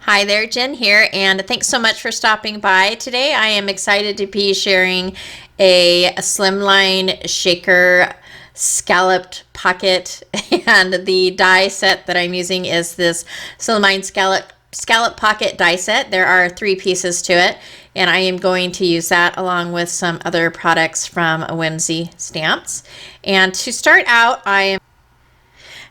Hi there, Jen here, and thanks so much for stopping by. Today I am excited to be sharing a slimline shaker scalloped pocket, and the die set that I'm using is this Slimline Scallop Pocket die set. There are 3 pieces to it, and I am going to use that along with some other products from Whimsy Stamps. And to start out, I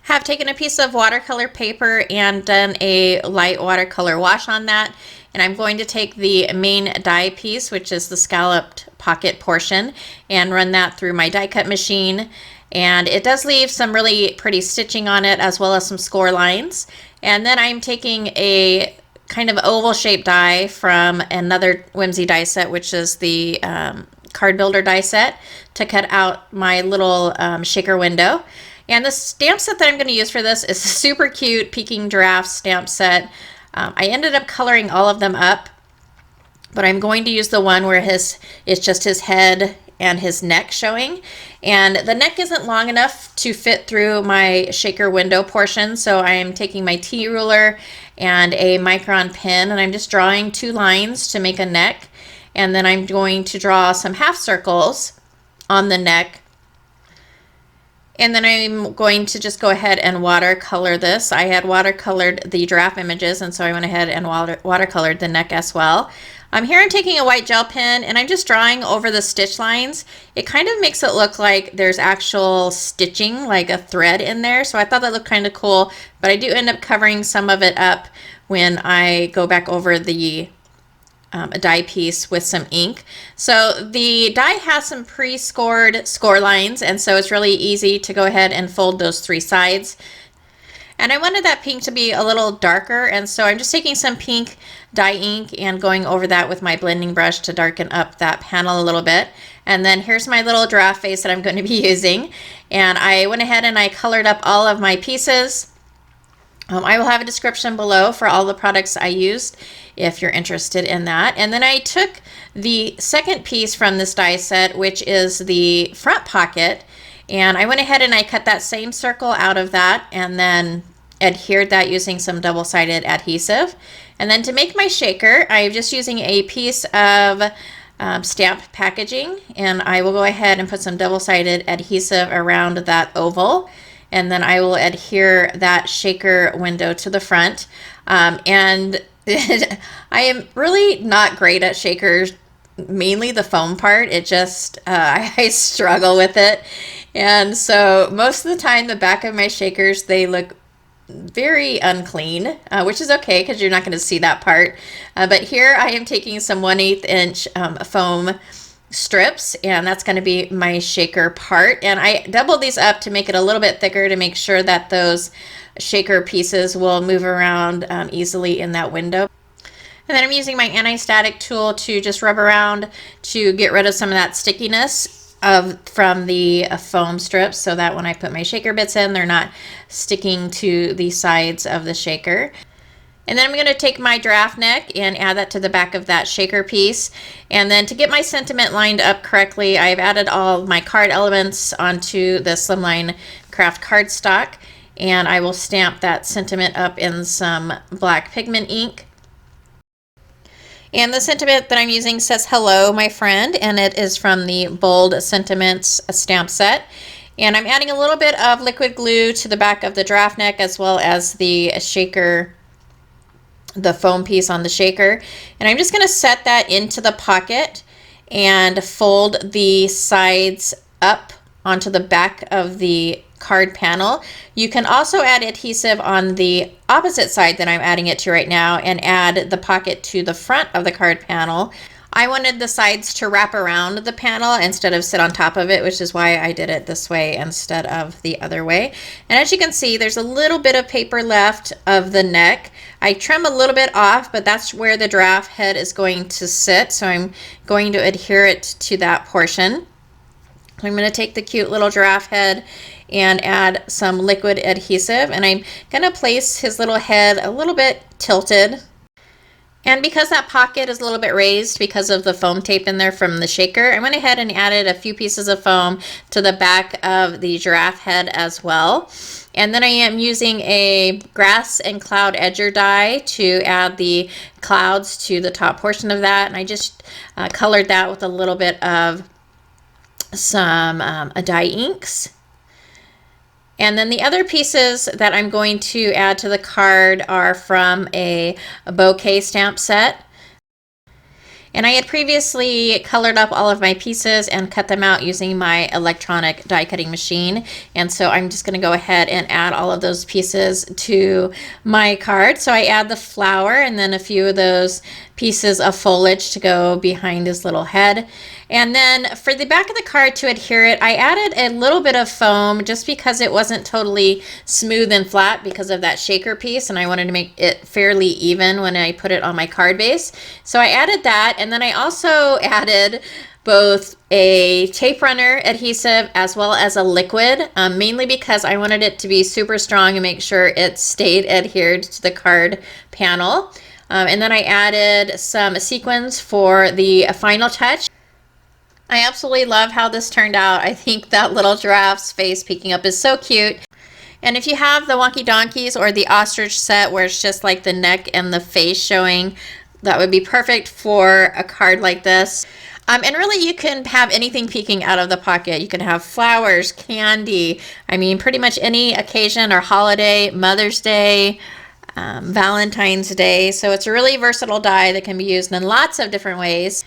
have taken a piece of watercolor paper and done a light watercolor wash on that, and I'm going to take the main die piece, which is the scalloped pocket portion, and run that through my die cut machine. And it does leave some really pretty stitching on it, as well as some score lines. And then I'm taking a kind of oval shaped die from another Whimsy die set, which is the card builder die set, to cut out my little shaker window. And the stamp set that I'm going to use for this is a super cute Peking Giraffes stamp set. I ended up coloring all of them up, but I'm going to use the one where it's just his head and his neck showing. And the neck isn't long enough to fit through my shaker window portion, so I'm taking my T ruler and a micron pen, and I'm just drawing 2 lines to make a neck. And then I'm going to draw some half circles on the neck. And then I'm going to just go ahead and watercolor this. I had watercolored the giraffe images, and so I went ahead and watercolored the neck as well. Here I'm taking a white gel pen, and I'm just drawing over the stitch lines. It kind of makes it look like there's actual stitching, like a thread in there, so I thought that looked kind of cool, but I do end up covering some of it up when I go back over the a die piece with some ink. So the die has some pre-scored score lines, and so it's really easy to go ahead and fold those 3 sides. And I wanted that pink to be a little darker, and so I'm just taking some pink dye ink and going over that with my blending brush to darken up that panel a little bit. And then here's my little giraffe face that I'm going to be using, and I went ahead and I colored up all of my pieces. I will have a description below for all the products I used if you're interested in that. And then I took the second piece from this die set, which is the front pocket, and I went ahead and I cut that same circle out of that and then adhered that using some double-sided adhesive. And then to make my shaker, I'm just using a piece of stamp packaging, and I will go ahead and put some double-sided adhesive around that oval. And then I will adhere that shaker window to the front. And I am really not great at shakers, mainly the foam part. It just, I struggle with it. And so most of the time, the back of my shakers, they look very unclean, which is okay because you're not going to see that part. But here I am taking some 1/8 inch foam strips, and that's going to be my shaker part, and I doubled these up to make it a little bit thicker to make sure that those shaker pieces will move around easily in that window. And then I'm using my anti-static tool to just rub around to get rid of some of that stickiness from the foam strips, so that when I put my shaker bits in, they're not sticking to the sides of the shaker. And then I'm going to take my giraffe neck and add that to the back of that shaker piece. And then to get my sentiment lined up correctly, I've added all my card elements onto the Slimline Craft cardstock, and I will stamp that sentiment up in some black pigment ink. And the sentiment that I'm using says, "Hello, my friend," and it is from the Bold Sentiments stamp set. And I'm adding a little bit of liquid glue to the back of the giraffe neck, as well as the shaker, the foam piece on the shaker, and I'm just going to set that into the pocket and fold the sides up onto the back of the card panel. You can also add adhesive on the opposite side that I'm adding it to right now and add the pocket to the front of the card panel. I wanted the sides to wrap around the panel instead of sit on top of it, which is why I did it this way instead of the other way. And as you can see, there's a little bit of paper left of the neck. I trim a little bit off, but that's where the giraffe head is going to sit, so I'm going to adhere it to that portion. I'm going to take the cute little giraffe head and add some liquid adhesive, and I'm going to place his little head a little bit tilted. And because that pocket is a little bit raised because of the foam tape in there from the shaker, I went ahead and added a few pieces of foam to the back of the giraffe head as well. And then I am using a grass and cloud edger die to add the clouds to the top portion of that. And I just colored that with a little bit of some dye inks. And then the other pieces that I'm going to add to the card are from a Bouquet stamp set. And I had previously colored up all of my pieces and cut them out using my electronic die cutting machine. And so I'm just going to go ahead and add all of those pieces to my card. So I add the flower and then a few of those pieces of foliage to go behind his little head. And then for the back of the card to adhere it, I added a little bit of foam just because it wasn't totally smooth and flat because of that shaker piece, and I wanted to make it fairly even when I put it on my card base. So I added that, and then I also added both a tape runner adhesive as well as a liquid, mainly because I wanted it to be super strong and make sure it stayed adhered to the card panel. And then I added some sequins for the final touch. I absolutely love how this turned out. I think that little giraffe's face peeking up is so cute. And if you have the Wonky Donkeys or the ostrich set where it's just like the neck and the face showing, that would be perfect for a card like this. And really you can have anything peeking out of the pocket. You can have flowers, candy, I mean pretty much any occasion or holiday, Mother's Day, Valentine's Day. So it's a really versatile die that can be used in lots of different ways.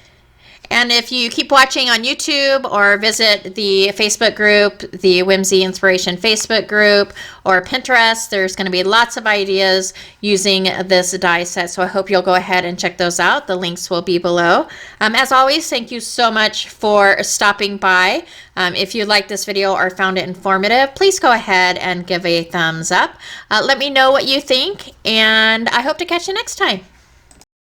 And if you keep watching on YouTube or visit the Facebook group, the Whimsy Inspiration Facebook group, or Pinterest, there's going to be lots of ideas using this die set. So I hope you'll go ahead and check those out. The links will be below. As always, thank you so much for stopping by. If you liked this video or found it informative, please go ahead and give a thumbs up. Let me know what you think, and I hope to catch you next time.